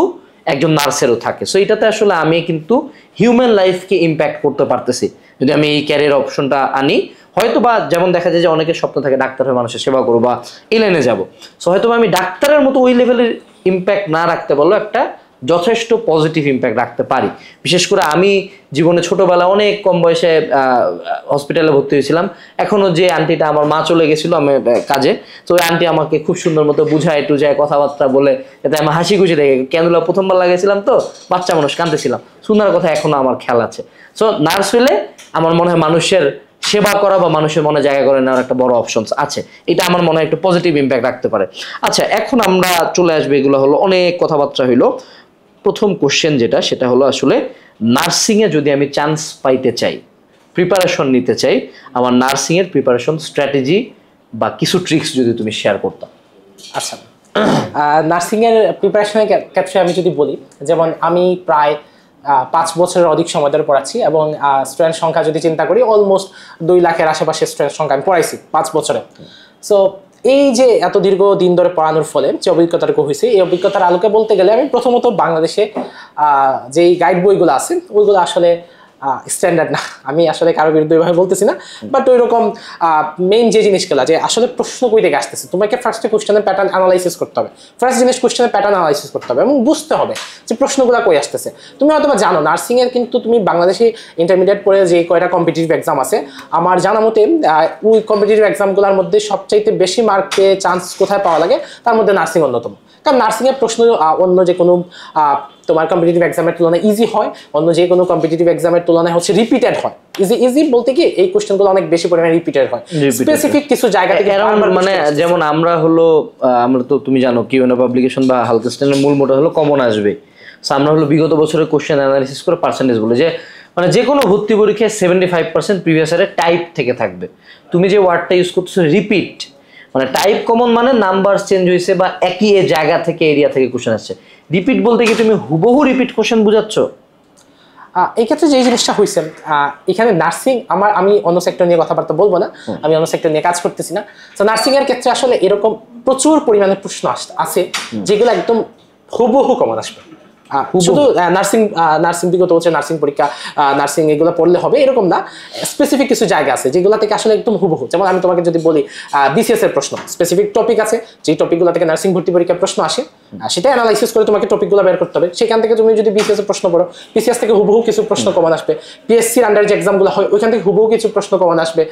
Speaker 1: একজন নার্সেরও থাকে। সো এটাতে আসলে আমি কিন্তু হিউম্যান লাইফকে ইম্প্যাক্ট করতে পারতেছি যদি আমি এই ক্যারিয়ার অপশনটা আনি। হয়তো বা যেমন দেখা যায় যে অনেকের স্বপ্ন থাকে ডাক্তার হয়ে মানুষের সেবা করবো বা এই লাইনে যাবো, সো হয়তো আমি ডাক্তারের মতো ওই লেভেলের ইম্প্যাক্ট না রাখতে পারলেও একটা যথেষ্ট পজিটিভ ইম্প্যাক্ট রাখতে পারি। বিশেষ করে আমি জীবনে ছোটবেলা অনেক কম বয়সে হসপিটালে ভর্তি হয়েছিলাম। এখনো যে আন্টিটা, আমার মা চলে গেছিল আমি কাজে, তো ওই আন্টি আমাকে খুব সুন্দর মতো বুঝায় টুঝায় কথাবার্তা বলে, এতে আমার হাসি খুশি দেখে। ক্যানুলা প্রথমবার লাগাইছিলাম তো বাচ্চা মানুষ, কাঁদতেছিলাম, সুন্দর কথা এখনো আমার খেয়াল আছে। সো নার্স হলে আমার মনে হয় মানুষের সেবা করা বা মানুষের মনে জায়গা করে নেওয়ার একটা বড় অপশনস আছে, এটা আমার মনে হয় একটু পজিটিভ ইম্প্যাক্ট রাখতে পারে। আচ্ছা, এখন আমরা চলে আসবে, এগুলো হলো অনেক কথাবার্তা হইলো। প্রথম কোশ্চেন যেটা, সেটা হলো আসলে নার্সিংয়ে যদি আমি চান্স পাইতে চাই, প্রিপারেশন নিতে চাই, আমার নার্সিংয়ের প্রিপারেশন স্ট্র্যাটেজি বা কিছু ট্রিক্স যদি তুমি শেয়ার করতাম।
Speaker 2: আচ্ছা, নার্সিংয়ের প্রিপারেশনের ক্ষেত্রে আমি যদি বলি, যেমন আমি প্রায় 5 বছরের অধিক সময় ধরে পড়াচ্ছি এবং স্টুডেন্ট সংখ্যা যদি চিন্তা করি অলমোস্ট 2 লাখের আশেপাশে স্টুডেন্ট সংখ্যা আমি পড়াইছি 5 বছরে। সো এই যে এত দীর্ঘ দিন ধরে পড়ানোর ফলে যে অভিজ্ঞতাটুকু হয়েছে, এই অভিজ্ঞতার আলোকে বলতে গেলে আমি প্রথমত বাংলাদেশে যেই গাইড বইগুলো আছে ওইগুলো আসলে স্ট্যান্ডার্ড না। আমি আসলে কারো বিরুদ্ধে এভাবে বলতেছি না, বাট ওই রকম মেইন যে জিনিসগুলো, যে আসলে প্রশ্ন কই থেকে আসতেছে, তোমাকে ফার্স্টে কোশ্চেনের প্যাটার্ন অ্যানালাইসিস করতে হবে। ফার্স্ট জিনিস কোশ্চেনের প্যাটার্ন অ্যানালাইসিস করতে হবে এবং বুঝতে হবে যে প্রশ্নগুলো কই আসতেছে। তুমি হয়তো জানো নার্সিংয়ের কিন্তু তুমি বাংলাদেশে ইন্টারমিডিয়েট পড়ে যে কয়টা কম্পিটিটিভ এক্সাম আছে, আমার জানা মতে ওই কম্পিটিটিভ এক্সামগুলোর মধ্যে সবচাইতে বেশি মার্ক পেয়ে চান্স কোথায় পাওয়া লাগে, তার মধ্যে নার্সিং অন্যতম। কারণ নার্সিংয়ের প্রশ্ন অন্য যে কোনো তোমার কম্পিটিটিভ এক্সামের তুলনায় ইজি হয়, অন্য যে কোনো কম্পিটিটিভ এক্সামের তুলনায় হচ্ছে রিপিটেড হয়। ইজি বলতে কি, এই কোশ্চেনগুলো অনেক বেশি পরিমাণে রিপিটেড হয় স্পেসিফিক কিছু জায়গা থেকে।
Speaker 1: মানে যেমন আমরা হলো, আমরা তো তুমি জানো কিউএনএ পাবলিকেশন বা হালকা স্ট্যান্ডার্ড মূল মোটো হলো কমন আসবে। সো আমরা হলো বিগত বছরের কোশ্চেন অ্যানালাইসিস করে পার্সেন্টেজ বলে, যে মানে যে কোনো ভর্তি পরীক্ষায় 75% প্রিভিয়াস ইয়ারের টাইপ থেকে থাকবে। তুমি যে ওয়ার্ডটা ইউজ করতেছো রিপিট, মানে টাইপ কমন মানে নাম্বার চেঞ্জ হয়েছে বা একই জায়গা থেকে এরিয়া থেকে কোশ্চেন আসছে। রিপিট বলতে কি তুমি হুবহু রিপিট কোশ্চেন বুঝাচ্ছ?
Speaker 2: এই ক্ষেত্রে যে জিনিসটা হয়েছে, এখানে নার্সিং আমি অন্য সেক্টর নিয়ে কথাবার্তা বলবো না, আমি অন্য সেক্টর নিয়ে কাজ করতেছি না। তো নার্সিং এর ক্ষেত্রে আসলে এরকম প্রচুর পরিমাণে প্রশ্ন আছে যেগুলো একদম হুবহু কমন আসবে। শুধু নার্সিং বিগত হচ্ছে নার্সিং পরীক্ষা, নার্সিং এগুলো পড়লে হবে এরকম না। স্পেসিফিক কিছু জায়গা আছে যেগুলো থেকে আসলে একদম হুবহু। যেমন আমি তোমাকে যদি বলি বিসিএস এর প্রশ্ন, স্পেসিফিক টপিক আছে, যে টপিকগুলো থেকে নার্সিং ভর্তি পরীক্ষার প্রশ্ন আসে, সেটা অ্যানালাইসিস করে তোমাকে টপিকগুলো বের করতে হবে। সেখান থেকে তুমি যদি বিসিএস এর প্রশ্ন পড়ো, বিসিএস থেকে হুবহু কিছু প্রশ্ন কমন আসবে। পিএসসির আন্ডার যে এক্সামগুলো হয় ওইখান থেকে হুবহু কিছু প্রশ্ন কমন আসবে।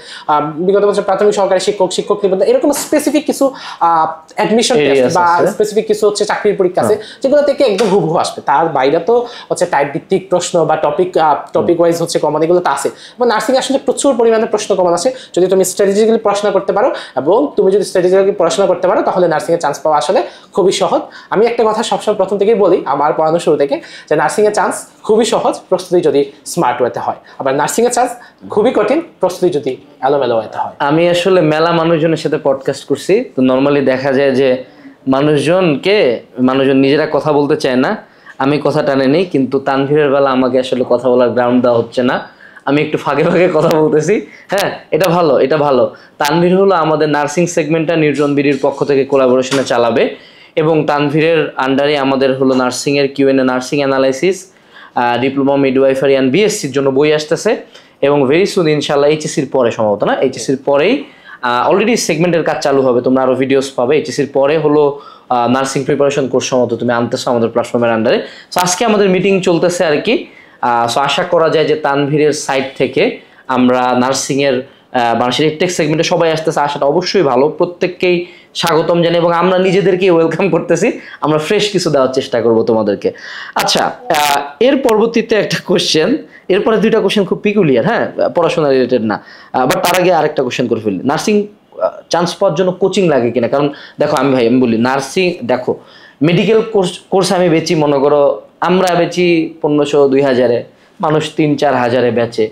Speaker 2: বিগত বছর প্রাথমিক সহকারী শিক্ষক নিবন্ধন, এরকম স্পেসিফিক কিছু অ্যাডমিশন টেস্ট বা স্পেসিফিক কিছু হচ্ছে চাকরির পরীক্ষা আছে যেগুলো থেকে একদম হুবহু আসবে। তার বাইরে তো হচ্ছে টাইপ ভিত্তিক প্রশ্ন বা টপিক ওয়াইজ হচ্ছে কমন, এগুলো তো আছে। এবং নার্সিং আসলে প্রচুর পরিমাণে প্রশ্ন কমন আছে যদি তুমি স্ট্র্যাটেজিক্যালি পড়াশোনা করতে পারো। এবং তুমি যদি স্ট্র্যাটেজিক্যালি পড়াশোনা করতে পারো তাহলে নার্সিং এর চান্স পাওয়া আসলে খুবই সহজ। আমি একটা কথা সবসময় প্রথম থেকেই বলি আমার পড়ানোর শুরু থেকে, যে নার্সিং এর চান্স খুবই সহজ প্রস্তুতি যদি স্মার্ট ওয়েতে হয়, আবার নার্সিং এর চান্স খুবই কঠিন প্রস্তুতি যদি এলোমেলো ওয়েতে হয়।
Speaker 1: আমি আসলে মেলা মানুষজনের সাথে পডকাস্ট করছি, তো নর্মালি দেখা যায় যে মানুষজন নিজেরা কথা বলতে চায় না, আমি কথা টানে নেই, কিন্তু তানভীরের বেলা আমাকে আসলে কথা বলার গ্রাউন্ড দেওয়া হচ্ছে না, আমি একটু ফাঁকে ফাঁকে কথা বলতেছি। হ্যাঁ, এটা ভালো। তানভীর হলো আমাদের নার্সিং সেগমেন্টটা নিউট্রন বিডির পক্ষ থেকে কোলাবোরেশনে চালাবে, এবং তানভীরের আন্ডারে আমাদের হলো নার্সিংয়ের QNA, nursing analysis, diploma midwifery and বিএসসির জন্য বই আসতেছে, এবং ভেরি সুন ইনশাল্লাহ এইচএসসির পরে, সম্ভবত না এইচএসসির পরেই অলরেডি সেগমেন্টের কাজ চালু হবে, তোমরা আরও ভিডিওস পাবে। এইচএসসির পরে হলো নার্সিং প্রিপারেশন কোর্স সম্ভবত তুমি আনতেছো আমাদের প্ল্যাটফর্মের আন্ডারে। সো আজকে আমাদের মিটিং চলতেছে আর কি। সো আশা করা যায় যে তানভীরের সাইড থেকে আমরা নার্সিংয়ের বাংলাদেশের টেক সেগমেন্টে সবাই আসতেছে, আশাটা অবশ্যই ভালো, প্রত্যেককেই স্বাগতম জানাই এবং আমরা নিজেদেরকে ওয়েলকাম করতেছি। আমরা ফ্রেশ কিছু দেওয়ার চেষ্টা করব তোমাদেরকে। আচ্ছা, এর পরবর্তীতে একটা কোশ্চেন, এরপরে দুইটা কোশ্চেন খুব পিকুলিয়ার, হ্যাঁ, পড়াশোনা রিলেটেড না, বাট তার আগে আরেকটা কোশ্চেন করে ফেলি। নার্সিং চান্স পাওয়ার জন্য কোচিং লাগে কিনা? কারণ দেখো আমি বলি নার্সিং, দেখো মেডিকেল কোর্স আমি বেচি, মনে করো আমরা বেচি 1500 2000-এ, মানুষ 3-4 হাজারে বেচে।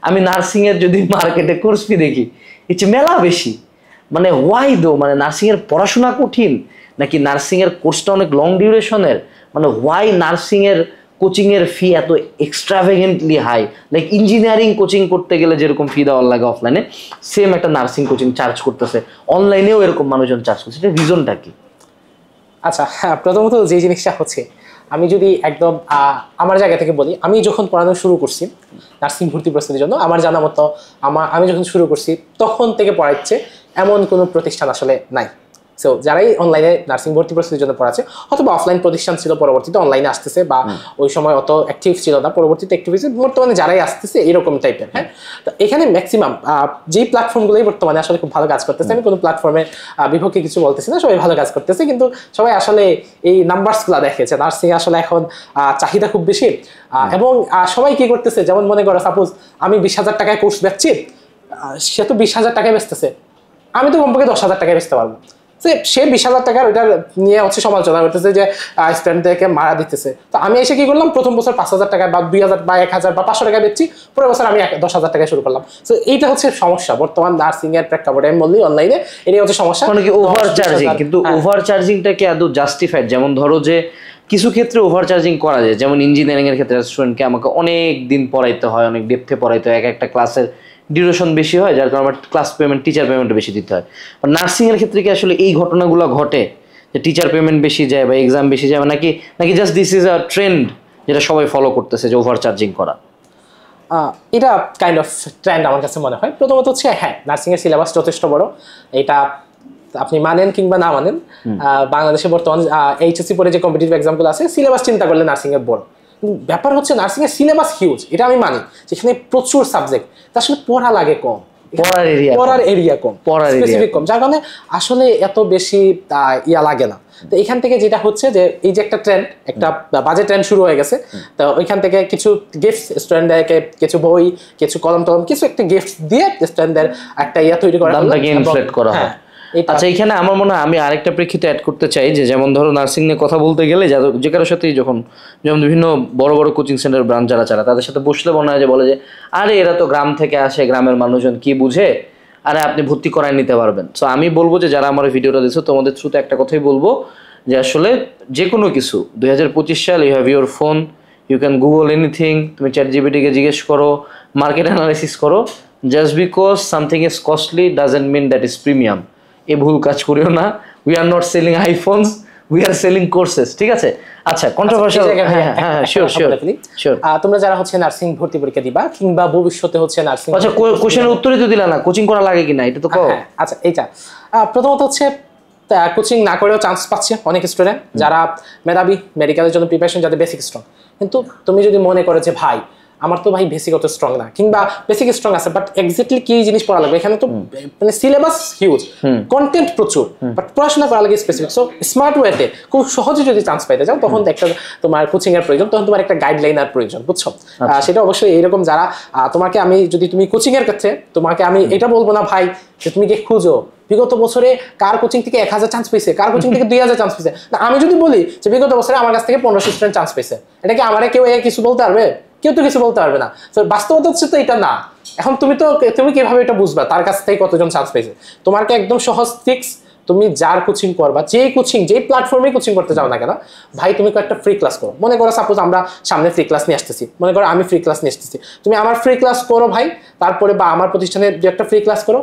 Speaker 1: আমি নার্সিংয়ের যদি মার্কেটে কোর্স ফি দেখি ইচ্ছে মেলা বেশি। মানে ওয়াই দো, মানে নার্সিংয়ের পড়াশোনা কঠিন নাকি নার্সিংয়ের কোর্সটা অনেক লং ডিউরেশনের? মানে ওয়াই নার্সিংয়ের কোচিংয়ের ফি এত এক্সট্রাভেগেন্টলি হাই? লাইক ইঞ্জিনিয়ারিং কোচিং করতে গেলে যেরকম ফি দেওয়ার লাগে অফলাইনে, সেম একটা নার্সিং কোচিং চার্জ করতেছে অনলাইনেও এরকম মানুষজন চার্জ করছে, এটা রিজনটা কি?
Speaker 2: আচ্ছা, হ্যাঁ, প্রথমত যে জিনিসটা হচ্ছে, আমি যদি একদম আমার জায়গা থেকে বলি, আমি যখন পড়ানো শুরু করছি নার্সিং ভর্তি প্রস্তুতির জন্য, আমার জানা মতো আমি যখন শুরু করছি তখন থেকে পড়াচ্ছে এমন কোনো প্রতিষ্ঠান আসলে নাই। সো যারাই অনলাইনে নার্সিং ভর্তি প্রস্তুতির জন্য পড়াচ্ছে, অথবা অফলাইন প্রতিষ্ঠান ছিল পরবর্তীতে অনলাইনে আসতেছে, বা ওই সময় অত অ্যাক্টিভ ছিল না, পরবর্তীতে অ্যাক্টিভ হয়েছে, বর্তমানে যারাই আসতেছে এরকম টাইপের। হ্যাঁ, তো এখানে ম্যাক্সিমাম যেই প্ল্যাটফর্মগুলোই বর্তমানে আসলে খুব ভালো কাজ করতেছে, আমি কোনো প্ল্যাটফর্মের বিপক্ষে কিছু বলতেছি না, সবাই ভালো কাজ করতেছে, কিন্তু সবাই আসলে এই নাম্বারসগুলো দেখেছে নার্সিং আসলে এখন চাহিদা খুব বেশি। এবং সবাই কি করতেছে, যেমন মনে করো সাপোজ আমি 20,000 টাকায় কোর্স বেচছি, সে তো 20,000 টাকায় বেচতেছে, আমি তো কমপক্ষে 10,000 টাকায় বেচতে পারবো। সে 20,000 টাকার ওইটা নিয়ে হচ্ছে সমালোচনা করতেছে যে স্টুডেন্টদেরকে মারা দিতেছে। তো আমি এসে কি করলাম, প্রথম বছর 5,000 টাকায় বা 2,000 বা 1,000 বা 500 টাকায় বেচছি, পরের বছর আমি 10,000 টাকায় শুরু করলাম। তো এইটা হচ্ছে সমস্যা বর্তমান নার্সিং এর প্রেক্ষাপটে, আমি বললি অনলাইনে এটাই হচ্ছে সমস্যা,
Speaker 1: মানে কি ওভার চার্জিং। কিন্তু ওভার চার্জিংটা কি আদৌ জাস্টিফাইড? যেমন ধরো যে কিছু ক্ষেত্রে ওভার চার্জিং করা যায়, যেমন ইঞ্জিনিয়ারিং এর ক্ষেত্রে স্টুডেন্টকে আমাকে অনেক দিন পড়াইতে হয়, অনেক ডেপথে পড়াইতে হয়, একটা ক্লাসের ডিউরেশন বেশি হয়, যার কারণে ক্লাস পেমেন্ট, টিচার পেমেন্ট বেশি দিতে হয়। নার্সিং এর ক্ষেত্রে কি আসলে এই ঘটনাগুলো ঘটে যে টিচার পেমেন্ট বেশি যায় বা এক্সাম বেশি যায়, নাকি নাকি just this is a trend যেটা সবাই ফলো করতেছে যে ওভার চার্জিং করা?
Speaker 2: এটা কাইন্ড অফ ট্রেন্ড আমার কাছে মনে হয়। প্রথমত হচ্ছে, হ্যাঁ, নার্সিং এর সিলেবাস যথেষ্ট বড়, এটা আপনি মানেন কিংবা না মানেন, বাংলাদেশে বর্তমান এইচএসসি পরে যে কম্পিটিটিভ এক্সামগুলো আছে, সিলেবাস চিন্তা করলে নার্সিং এর বড়। ব্যাপার হচ্ছে নার্সিং এর সিলেবাস হিউজ, এটা আমি মানি, যেখানে প্রচুর সাবজেক্ট, তা আসলে পড়া লাগে কম, পড়ার এরিয়া কম, স্পেসিফিক কম, যার কারণে আসলে এত বেশি ইয়া লাগে না। তো এখান থেকে যেটা হচ্ছে যে এই যে একটা ট্রেন্ড, একটা বাজে ট্রেন্ড শুরু হয়ে গেছে, তো ওইখান থেকে কিছু গিফট স্টুডেন্টদেরকে, কিছু বই, কিছু কলম টলম, কিছু একটা গিফট দিয়ে স্টুডেন্টদের একটা ইয়া তৈরি করা হয়।
Speaker 1: আচ্ছা, এখানে আমার মনে হয় আমি আরেকটা প্রেক্ষিতে অ্যাড করতে চাই যে, যেমন ধরো নার্সিং নিয়ে কথা বলতে গেলে যে কারোর সাথেই যেমন বিভিন্ন বড় বড় কোচিং সেন্টার ব্রাঞ্চ যারা চালায়, তাদের সাথে বসলে মনে হয় যে বলে যে আরে এরা তো গ্রাম থেকে আসে, গ্রামের মানুষজন কি বুঝে, আরে আপনি ভর্তি করায় নিতে পারবেন। সো আমি বলবো যে যারা আমার ভিডিওটা দিচ্ছ, তোমাদের থ্রুতে একটা কথাই বলবো যে আসলে যে কোনো কিছু 2025 সাল, you have your phone, you can Google anything, তুমি চ্যাটজিপিটিকে জিজ্ঞেস করো, মার্কেট অ্যানালাইসিস করো। Just because something is costly doesn't mean that is premium. এই ভুল কাজ করিও না। We are not selling iPhones, we are selling courses, ঠিক আছে? আচ্ছা, কন্ট্রোভার্সিয়াল, হ্যাঁ, শিওর।
Speaker 2: তোমরা যারা হচ্ছে নার্সিং ভর্তি পরীক্ষা দিবা কিংবা ভবিষ্যতে হচ্ছে নার্সিং,
Speaker 1: আচ্ছা, কোশ্চেনের উত্তরই তো দিলা না, কোচিং করা লাগে কিনা এটা তো কও।
Speaker 2: আচ্ছা, এইটা প্রথমত হচ্ছে কোচিং না করেও চান্স পাচ্ছে অনেক স্টুডেন্ট যারা মেধাবী, মেডিকেলের জন্য প্রিপারেশন, যাদের বেসিক স্ট্রং। কিন্তু তুমি যদি মনে করো যে ভাই আমার তো ভাই বেসিক অত স্ট্রং না, কিংবা বেসিক স্ট্রং আছে বাট এক্স্যাক্টলি কি জিনিস পড়া লাগবে, এখানে তো মানে সিলেবাস হিউজ, কন্টেন্ট প্রচুর, বাট পড়াশোনা করা লাগে স্পেসিফিক। সো স্মার্ট ওয়েতে খুব সহজে যদি চান্স পাইতে যাও, তখন একটা তোমার কোচিং এর প্রয়োজন, তখন তোমার একটা গাইডলাইনের প্রয়োজন, বুঝছো? সেটা অবশ্যই এইরকম যারা তোমাকে আমি যদি তুমি কোচিং এর ক্ষেত্রে তোমাকে আমি এটা বলবো না ভাই যে তুমি কি খুঁজো বিগত বছরে কার কোচিং থেকে 1,000 চান্স পেয়েছে, কার কোচিং থেকে 2,000 চান্স পেয়েছে। না, আমি যদি বলি যে বিগত বছরে আমার কাছ থেকে 1500 স্টুডেন্ট চান্স পেয়েছে, এটা কি আমারে কেউ কিছু বলতে পারবে? কেউ তো কিছু বলতে পারবে না। তো বাস্তবতা হচ্ছে তো এটা না। এখন তুমি কিভাবে এটা বুঝবা তার কাছ থেকে কতজন চান্স পেয়েছে? তোমাকে একদম সহজ ফিক্স, তুমি যার কোচিং করবা, যেই প্ল্যাটফর্মে কোচিং করতে যাও না কেন ভাই, তুমি একটা ফ্রি ক্লাস করো। মনে করো সাপোজ আমরা সামনে ফ্রি ক্লাস নিয়ে আসতেছি, মনে করো আমি ফ্রি ক্লাস নিয়ে আসতেছি, তুমি আমার ফ্রি ক্লাস করো ভাই, তারপরে বা আমার প্রতিষ্ঠানে 2-1টা ফ্রি ক্লাস করো,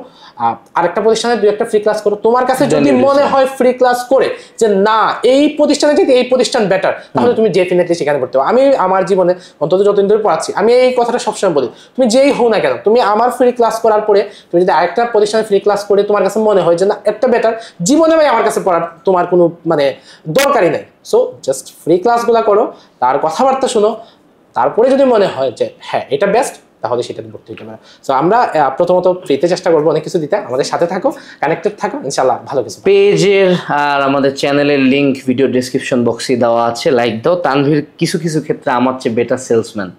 Speaker 2: আরেকটা প্রতিষ্ঠানে 2-1টা ফ্রি ক্লাস করো। তোমার কাছে যদি মনে হয় ফ্রি ক্লাস করে যে না এই প্রতিষ্ঠানে যদি এই প্রতিষ্ঠান বেটার, তাহলে তুমি ডেফিনেটলি সেখানে পড়তে পারো। আমি আমার জীবনে অন্তত যতদিন ধরে পড়াচ্ছি, আমি এই কথাটা সবসময় বলি, তুমি যেই হও না কেন, তুমি আমার ফ্রি ক্লাস করার পরে তুমি যদি আরেকটা প্রতিষ্ঠানে ফ্রি ক্লাস করে তোমার কাছে মনে হয় যে না একটা বেটার, জীবনে ভাই আমার কাছে পড়ার তোমার কোনো মানে দরকারই নাই। সো জাস্ট ফ্রি ক্লাসগুলো করো, তার কথাবার্তা শোনো, তারপরে যদি মনে হয় যে হ্যাঁ এটা বেস্ট, তাহলে সেটাতে ভর্তি হতে পারো। সো আমরা প্রথমত ফ্রিতে চেষ্টা করবো অনেক কিছু দিতে, আমাদের সাথে থাকো, কানেক্টেড থাকো, ইনশাল্লাহ ভালো কিছু।
Speaker 1: পেজের আর আমাদের চ্যানেলের লিংক ভিডিও ডেসক্রিপশন বক্সে দেওয়া আছে, লাইক দাও। তানভীর কিছু কিছু ক্ষেত্রে আমার চেয়ে বেটার সেলসম্যান,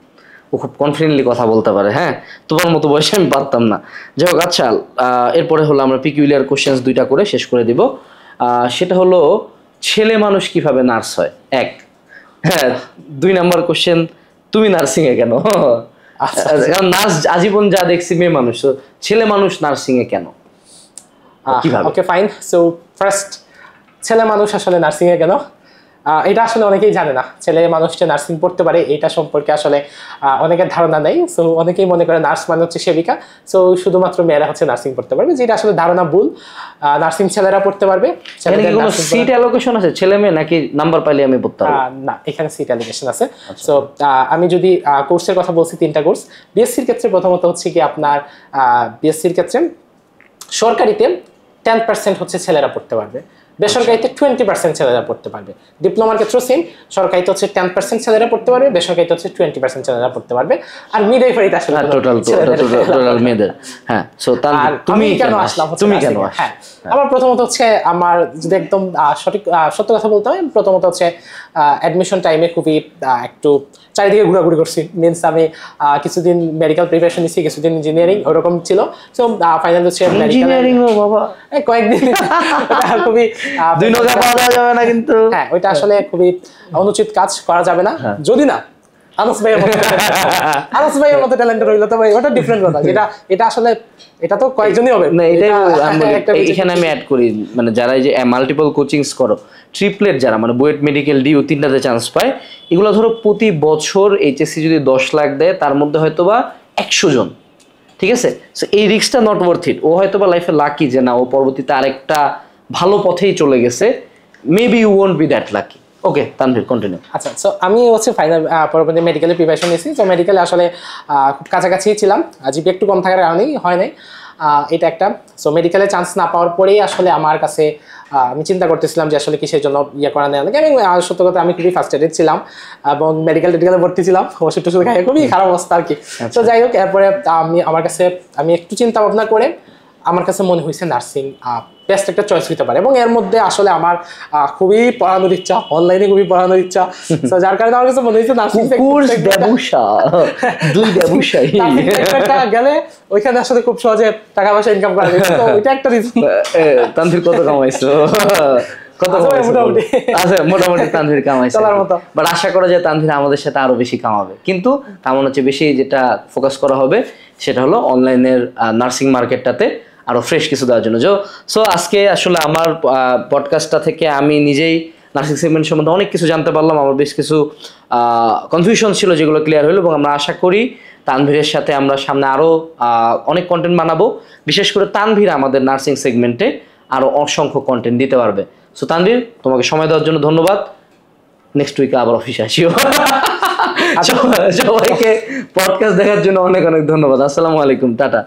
Speaker 1: ও খুব কনফিডেন্টলি কথা বলতে পারে। হ্যাঁ, তোমার মতো বয়সে আমি পারতাম না। যাই হোক, আচ্ছা এরপরে হলো আমরা পিকিউলিয়ার কোশ্চেন্স 2টা করে শেষ করে দিব। সেটা হলো ছেলে মানুষ কিভাবে নার্স হয়, 1। হ্যাঁ, 2 নাম্বার কোশ্চেন, তুমি নার্সিং এ কেন? কারণ নার্স আজীবন যা দেখছি মেয়ে মানুষ, তো ছেলে মানুষ নার্সিং এ কেন, কিভাবে?
Speaker 2: Okay fine. সো ফার্স্ট, ছেলে মানুষ আসলে নার্সিং এ কেন, এটা আসলে অনেকেই জানে না ছেলে মানুষটা নার্সিং পড়তে পারে, এটা সম্পর্কে আসলে অনেকের ধারণা নেই। সো অনেকেই মনে করে নার্স মানে হচ্ছে সেবিকা, সো শুধুমাত্র মেয়েরা হচ্ছে নার্সিং পড়তে পারবে, যেটা আসলে ধারণা ভুল। নার্সিং ছেলেরা পড়তে পারবে।
Speaker 1: সিট অ্যালোকেশন আছে ছেলে মেয়ে, নাকি নাম্বার পাইলে আমি পড়তে পারবো?
Speaker 2: না, এখানে সিট অ্যালোকেশন আছে। সো আমি যদি কোর্সের কথা বলছি, 3টা কোর্স। বিএসসির ক্ষেত্রে প্রথমত হচ্ছে কি আপনার বিএসসির ক্ষেত্রে সরকারিতে 10% হচ্ছে ছেলেরা পড়তে পারবে, বেসরকারিতে 20% ছেলেরা পড়তে পারবে। ডিপ্লোমার ক্ষেত্রে সেম, সরকারিতে হচ্ছে 10% ছেলেরা পড়তে পারবে, বেসরকারিতে হচ্ছে 20% ছেলেরা পড়তে পারবে। আর মিডওয়াইফারিতে আসলে
Speaker 1: টোটাল মেয়েদের। হ্যাঁ, সো তুমি কেন আসলাম? তুমি কেন?
Speaker 2: হ্যাঁ, আমার প্রথমত হচ্ছে, আমার যদি একদম সঠিক সত্য কথা বলতে হয়, প্রথমত হচ্ছে অ্যাডমিশন টাইমে খুবই একটু চারিদিকে ঘোরাঘুরি করছি। মিনস আমি কিছুদিন মেডিকেল প্রিপারেশন নিচ্ছি, কিছুদিন ইঞ্জিনিয়ারিং, ওরকম ছিল। সো ফাইনাল হচ্ছে
Speaker 1: ইঞ্জিনিয়ারিং, ও বাবা,
Speaker 2: কয়েকদিন খুবই
Speaker 1: 2 নৌকা পাওয়া যাবে না কিন্তু।
Speaker 2: হ্যাঁ, ওইটা আসলে খুবই অনুচিত কাজ, করা যাবে না। যদি না আনাস ভাইয়ের মতো ট্যালেন্টেড হইলো তো ভাই ওটা ডিফারেন্ট কথা। এটা আসলে এটা তো কয়েকজনই হবে না।
Speaker 1: এখানে আমি অ্যাড করি, মানে যারা এই যে মাল্টিপল কোচিংস করো, ট্রিপলেট যারা, মানে বুয়েট, মেডিকেল, ডিউ 3টাতে চান্স পায়, এগুলো ধরো প্রতি বছর এইচএসসি যদি 10 লাখ দেয়, তার মধ্যে হয়তো বা 100 জন, ঠিক আছে? সো এই রিস্কটা নট ওয়ার্থ ইট। ও হয়তো বা লাইফে লাকি যে না, ও পরবর্তীতে আরেকটা ভালো পথেই চলে গেছে। Maybe you won't be that lucky. Okay Tanvir, continue.
Speaker 2: আচ্ছা, সো আমি হচ্ছে ফাইনাল পরবর্তী মেডিকেলে প্রিপারেশন নিয়েছি। তো মেডিকেলে আসলে খুব কাছাকাছি ছিলাম, জিপি একটু কম থাকার কারণেই হয় নাই, এটা একটা। সো মেডিকেলে চান্স না পাওয়ার পরেই আসলে আমার কাছে আমি চিন্তা করতেছিলাম যে আসলে কিসের জন্য ইয়ে করা নেই। আমি সত্য কথা, আমি খুবই ফার্স্ট্রেটেড ছিলাম এবং মেডিকেলে ভর্তি ছিলাম, ওষুধ টষুধ খাই, খুবই খারাপ অবস্থা আর কি। তো যাই হোক, এরপরে আমি একটু চিন্তা ভাবনা করে আমার কাছে মনে হয়েছে নার্সিং বেস্ট একটা চয়েস হতে পারে। এবং এর মধ্যে আসলে আমার খুবই পড়ানোর ইচ্ছা, অনলাইনে খুবই পড়ানোর ইচ্ছা, তো যার কারণে আমার কাছে মনে হয়েছে নার্সিং গেলে ওইখানে আসলে খুব সহজে টাকা পয়সা ইনকাম করা যায়। তো ওইটা একটা রিজন।
Speaker 1: তানভীর কত কামাইছো? মোটামুটি তানভীর কামাইছে, বাট আশা করা যায় তানভীর আমাদের সাথে আরো বেশি কামাবে। কিন্তু তেমন হচ্ছে বেশি যেটা ফোকাস করা হবে সেটা হলো অনলাইনের নার্সিং মার্কেটটাতে আরো ফ্রেশ কিছু দেওয়ার জন্য। সো আজকে আসলে আমার পডকাস্টটা থেকে আমি নিজেই নার্সিং সেগমেন্ট সম্বন্ধে অনেক কিছু জানতে পারলাম। আমার বেশ কিছু কনফিউশন ছিল, যেগুলো ক্লিয়ার হলো, এবং আমরা আশা করি তানভীরের সাথে আমরা সামনে আরো অনেক কন্টেন্ট বানাবো। বিশেষ করে তানভীর আমাদের নার্সিং সেগমেন্টে আরো অসংখ্য কন্টেন্ট দিতে পারবে। সো তানভীর, তোমাকে সময় দেওয়ার জন্য ধন্যবাদ। নেক্সট উইকে আবার অফিসে আসিও। সবাইকে পডকাস্ট দেখার জন্য অনেক অনেক ধন্যবাদ। আসসালামু আলাইকুম, টাটা।